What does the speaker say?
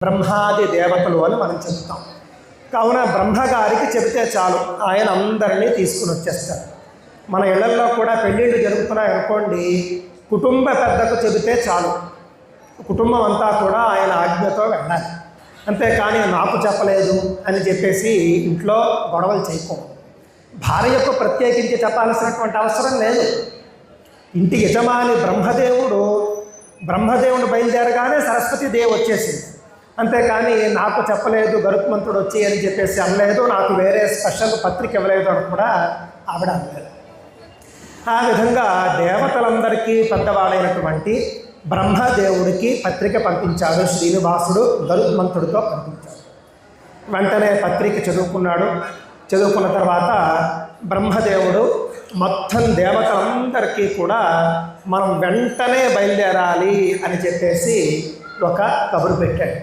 బ్రహ్మాది దేవతలు అని మనం చెప్తాం. కావున బ్రహ్మగారికి చెబితే చాలు, ఆయన అందరినీ తీసుకుని వచ్చేస్తారు. మన ఇళ్లల్లో కూడా పెళ్ళిళ్ళు జరుగుతున్నాయి అనుకోండి, కుటుంబ పెద్దకు చెబితే చాలు, కుటుంబం అంతా కూడా ఆయన ఆజ్ఞతో వెళ్ళాలి. అంతేకాని నాకు చెప్పలేదు అని చెప్పేసి ఇంట్లో గొడవలు చేయకూడదు. భార్యకు ప్రత్యేకించి చెప్పాల్సినటువంటి అవసరం లేదు. ఇంటి యజమాని బ్రహ్మదేవుడు బయలుదేరగానే సరస్వతీదేవి వచ్చేసింది. అంతేకాని నాకు చెప్పలేదు గరుత్మంతుడు వచ్చి అని చెప్పేసి అనలేదు, నాకు వేరే స్పెషల్ పత్రిక ఇవ్వలేదు అని కూడా ఆవిడ అనలేదు. ఆ విధంగా దేవతలందరికీ పెద్దవాడైనటువంటి బ్రహ్మదేవుడికి పత్రిక పంపించాడు శ్రీనివాసుడు, గరుత్మంతుడితో పంపించాడు. వెంటనే పత్రిక చదువుకున్నాడు. చదువుకున్న తర్వాత బ్రహ్మదేవుడు మొత్తం దేవతలందరికీ కూడా మనం వెంటనే బయలుదేరాలి అని చెప్పేసి ఒక కబురు పెట్టాడు.